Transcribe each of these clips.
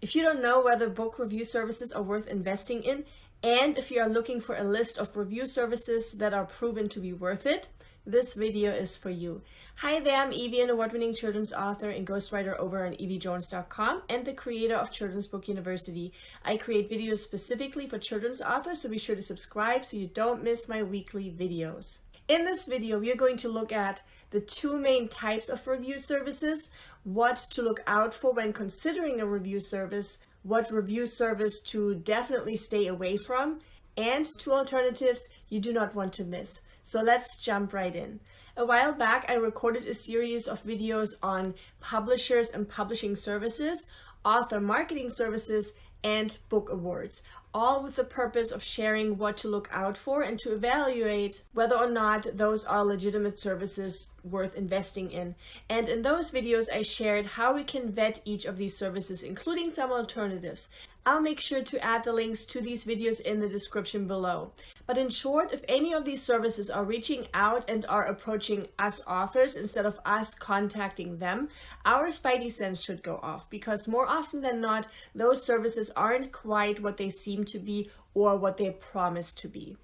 If you don't know whether book review services are worth investing in, and if you are looking for a list of review services that are proven to be worth it, this video is for you. Hi there, I'm Eevi, an award-winning children's author and ghostwriter over on eevijones.com and the creator of Children's Book University. I create videos specifically for children's authors, so be sure to subscribe so you don't miss my weekly videos. In this video, we are going to look at the two main types of review services, what to look out for when considering a review service, what review service to definitely stay away from, and two alternatives you do not want to miss. So let's jump right in. A while back, I recorded a series of videos on publishers and publishing services, author marketing services, and book awards, all with the purpose of sharing what to look out for and to evaluate whether or not those are legitimate services worth investing in. And in those videos, I shared how we can vet each of these services, including some alternatives. I'll make sure to add the links to these videos in the description below. But in short, if any of these services are reaching out and are approaching us authors instead of us contacting them, our spidey sense should go off, because more often than not, those services aren't quite what they seem to be or what they promise to be.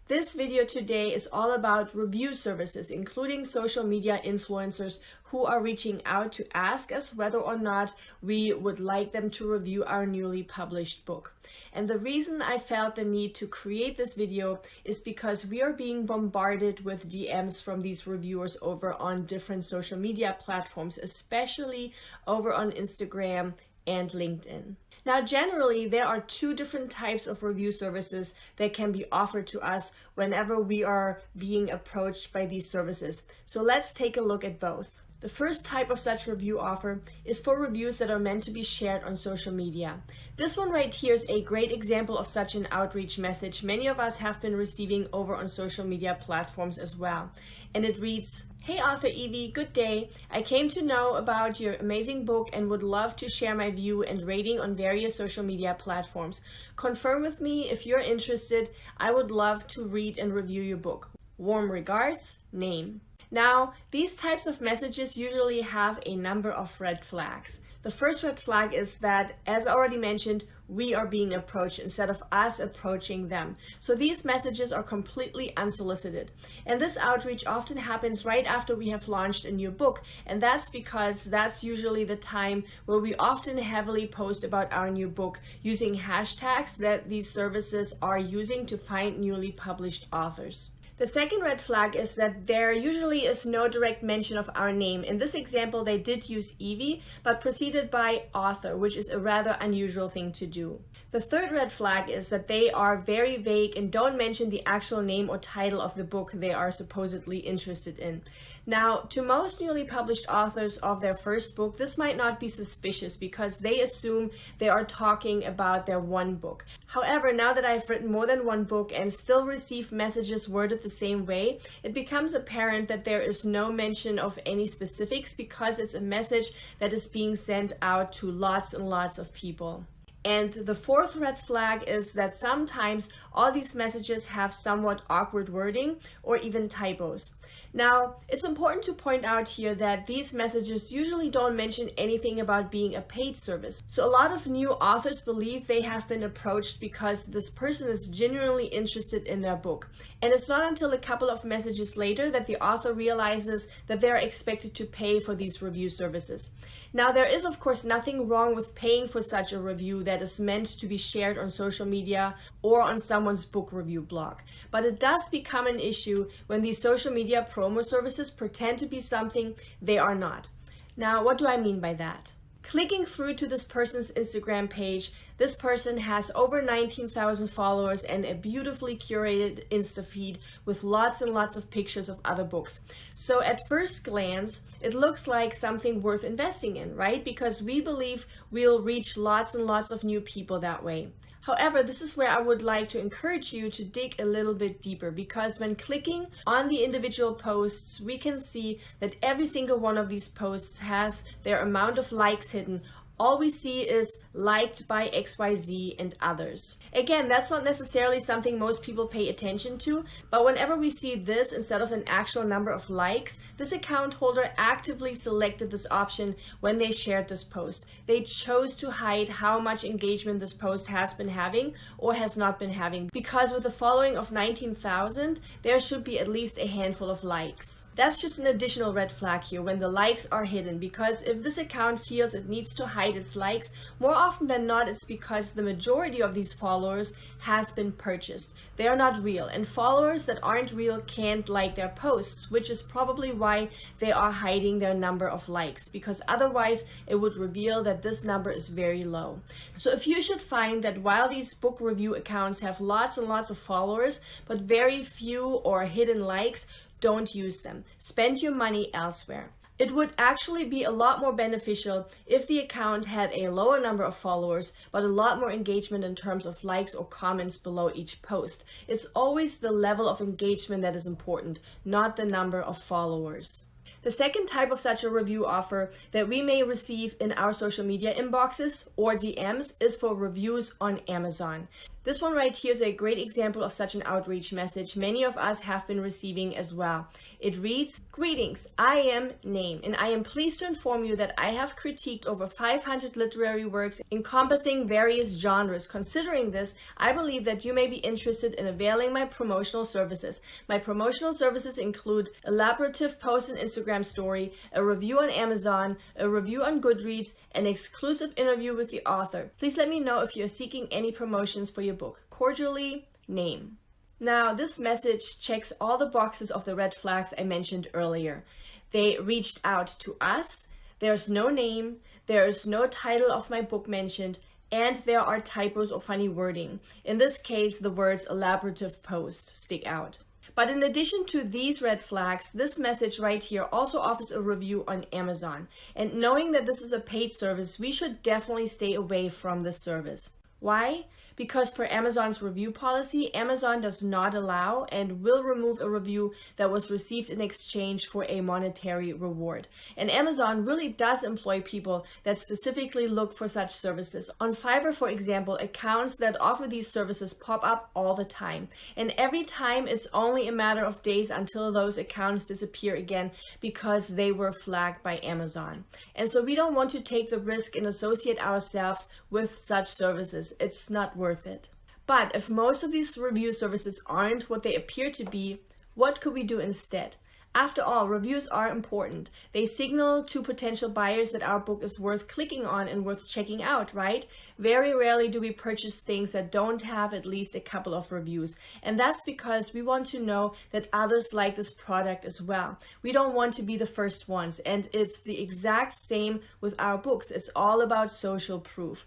This video today is all about review services, including social media influencers who are reaching out to ask us whether or not we would like them to review our newly published book. And the reason I felt the need to create this video is because we are being bombarded with DMs from these reviewers over on different social media platforms, especially over on Instagram and LinkedIn. Now, generally, there are two different types of review services that can be offered to us whenever we are being approached by these services. So let's take a look at both. The first type of such review offer is for reviews that are meant to be shared on social media. This one right here is a great example of such an outreach message many of us have been receiving over on social media platforms as well. And it reads, "Hey author Eevi, good day. I came to know about your amazing book and would love to share my view and rating on various social media platforms. Confirm with me if you're interested. I would love to read and review your book. Warm regards, name." Now, these types of messages usually have a number of red flags. The first red flag is that, as already mentioned, we are being approached instead of us approaching them. So these messages are completely unsolicited. And this outreach often happens right after we have launched a new book. And that's because that's usually the time where we often heavily post about our new book using hashtags that these services are using to find newly published authors. The second red flag is that there usually is no direct mention of our name. In this example, they did use Eevi, but preceded by author, which is a rather unusual thing to do. The third red flag is that they are very vague and don't mention the actual name or title of the book they are supposedly interested in. Now, to most newly published authors of their first book, this might not be suspicious because they assume they are talking about their one book. However, now that I've written more than one book and still receive messages worded the same way, it becomes apparent that there is no mention of any specifics because it's a message that is being sent out to lots and lots of people. And the fourth red flag is that sometimes all these messages have somewhat awkward wording or even typos. Now, it's important to point out here that these messages usually don't mention anything about being a paid service. So a lot of new authors believe they have been approached because this person is genuinely interested in their book. And it's not until a couple of messages later that the author realizes that they're expected to pay for these review services. Now, there is of course nothing wrong with paying for such a review that is meant to be shared on social media or on someone's book review blog. But it does become an issue when these social media promo services pretend to be something they are not. Now, what do I mean by that? Clicking through to this person's Instagram page, this person has over 19,000 followers and a beautifully curated Insta feed with lots and lots of pictures of other books. So at first glance, it looks like something worth investing in, right? Because we believe we'll reach lots and lots of new people that way. However, this is where I would like to encourage you to dig a little bit deeper, because when clicking on the individual posts, we can see that every single one of these posts has their amount of likes hidden all we see is liked by XYZ and others. Again, that's not necessarily something most people pay attention to, but whenever we see this instead of an actual number of likes, this account holder actively selected this option when they shared this post. They chose to hide how much engagement this post has been having or has not been having, because with a following of 19,000, there should be at least a handful of likes. That's just an additional red flag here when the likes are hidden, because if this account feels it needs to hide its likes, more often than not it's because the majority of these followers has been purchased. They are not real, and followers that aren't real can't like their posts, which is probably why they are hiding their number of likes, because otherwise it would reveal that this number is very low. So if you should find that while these book review accounts have lots and lots of followers but very few or hidden likes, don't use them. Spend your money elsewhere. It would actually be a lot more beneficial if the account had a lower number of followers, but a lot more engagement in terms of likes or comments below each post. It's always the level of engagement that is important, not the number of followers. The second type of such a review offer that we may receive in our social media inboxes or DMs is for reviews on Amazon. This one right here is a great example of such an outreach message many of us have been receiving as well. It reads, "Greetings, I am name, and I am pleased to inform you that I have critiqued over 500 literary works encompassing various genres. Considering this, I believe that you may be interested in availing my promotional services. My promotional services include elaborative post and Instagram story, a review on Amazon, a review on Goodreads, an exclusive interview with the author. Please let me know if you're seeking any promotions for your book. Cordially, name." Now, this message checks all the boxes of the red flags I mentioned earlier. They reached out to us, there's no name, there is no title of my book mentioned, and there are typos or funny wording. In this case, the words elaborative post stick out. But in addition to these red flags, this message right here also offers a review on Amazon. And knowing that this is a paid service, we should definitely stay away from this service. Why? Because per Amazon's review policy, Amazon does not allow and will remove a review that was received in exchange for a monetary reward. And Amazon really does employ people that specifically look for such services. On Fiverr, for example, accounts that offer these services pop up all the time. And every time it's only a matter of days until those accounts disappear again because they were flagged by Amazon. And so we don't want to take the risk and associate ourselves with such services. It's not worth it. But if most of these review services aren't what they appear to be, what could we do instead? After all, reviews are important. They signal to potential buyers that our book is worth clicking on and worth checking out, right? Very rarely do we purchase things that don't have at least a couple of reviews. And that's because we want to know that others like this product as well. We don't want to be the first ones. And it's the exact same with our books. It's all about social proof.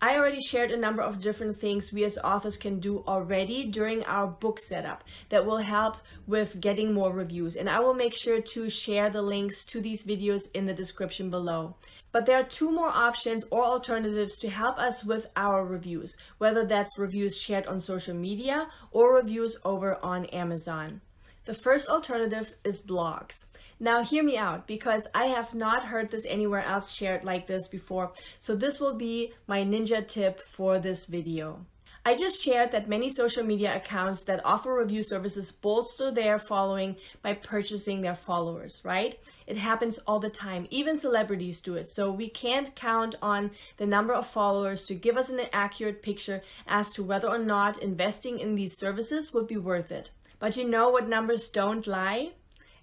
I already shared a number of different things we as authors can do already during our book setup that will help with getting more reviews. And I will make sure to share the links to these videos in the description below. But there are two more options or alternatives to help us with our reviews, whether that's reviews shared on social media or reviews over on Amazon. The first alternative is blogs. Now hear me out, because I have not heard this anywhere else shared like this before, so this will be my ninja tip for this video. I just shared that many social media accounts that offer review services bolster their following by purchasing their followers, right? It happens all the time. Even celebrities do it. So we can't count on the number of followers to give us an accurate picture as to whether or not investing in these services would be worth it. But you know what numbers don't lie?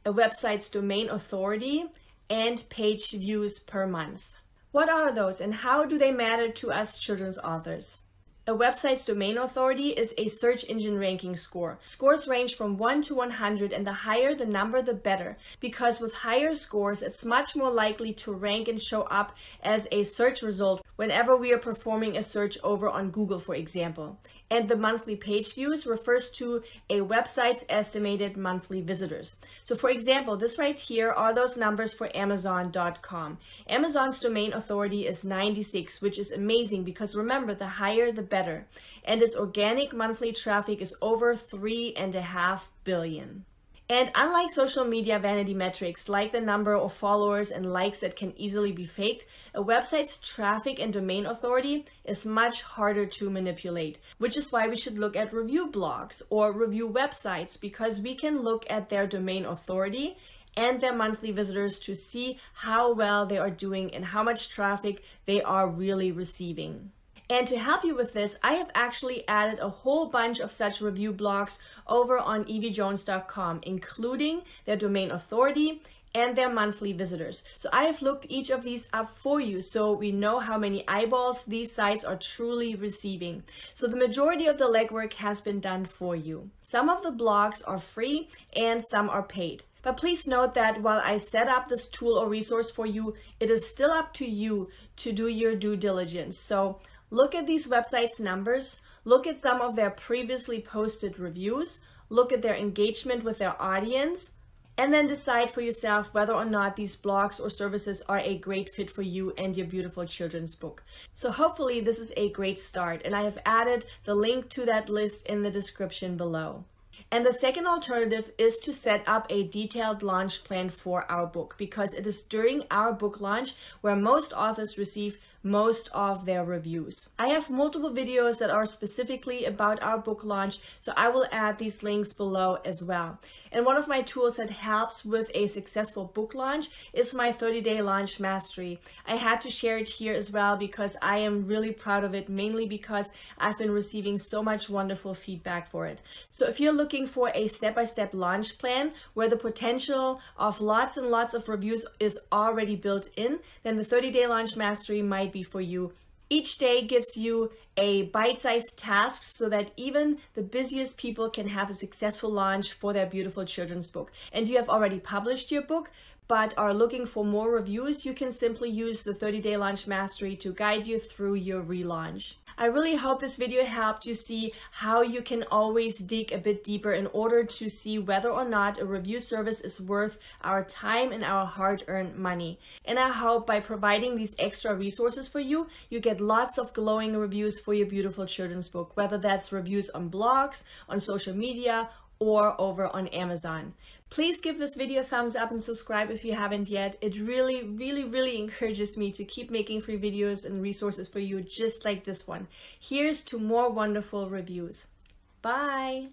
A website's domain authority and page views per month. What are those and how do they matter to us children's authors? A website's domain authority is a search engine ranking score. Scores range from 1 to 100, and the higher the number, the better. Because with higher scores, it's much more likely to rank and show up as a search result whenever we are performing a search over on Google, for example. And the monthly page views refers to a website's estimated monthly visitors. So for example, this right here are those numbers for Amazon.com. Amazon's domain authority is 96, which is amazing because remember, the higher the better. And its organic monthly traffic is over 3.5 billion. And unlike social media vanity metrics like the number of followers and likes that can easily be faked, a website's traffic and domain authority is much harder to manipulate, which is why we should look at review blogs or review websites, because we can look at their domain authority and their monthly visitors to see how well they are doing and how much traffic they are really receiving. And to help you with this, I have actually added a whole bunch of such review blogs over on eevijones.com, including their domain authority and their monthly visitors. So I have looked each of these up for you so we know how many eyeballs these sites are truly receiving. So the majority of the legwork has been done for you. Some of the blogs are free and some are paid. But please note that while I set up this tool or resource for you, it is still up to you to do your due diligence. So look at these websites' numbers, look at some of their previously posted reviews, look at their engagement with their audience, and then decide for yourself whether or not these blogs or services are a great fit for you and your beautiful children's book. So hopefully this is a great start, and I have added the link to that list in the description below. And the second alternative is to set up a detailed launch plan for our book, because it is during our book launch where most authors receive most of their reviews. I have multiple videos that are specifically about our book launch, so I will add these links below as well. And one of my tools that helps with a successful book launch is my 30-day launch mastery. I had to share it here as well because I am really proud of it, mainly because I've been receiving so much wonderful feedback for it. So if you're looking for a step-by-step launch plan where the potential of lots and lots of reviews is already built in, then the 30-day launch mastery might be for you. Each day gives you a bite-sized task so that even the busiest people can have a successful launch for their beautiful children's book. And you have already published your book but are looking for more reviews, you can simply use the 30-day launch mastery to guide you through your relaunch. I really hope this video helped you see how you can always dig a bit deeper in order to see whether or not a review service is worth our time and our hard-earned money. And I hope by providing these extra resources for you, you get lots of glowing reviews for your beautiful children's book, whether that's reviews on blogs, on social media, or over on Amazon. Please give this video a thumbs up and subscribe if you haven't yet. It really encourages me to keep making free videos and resources for you just like this one. Here's to more wonderful reviews. Bye!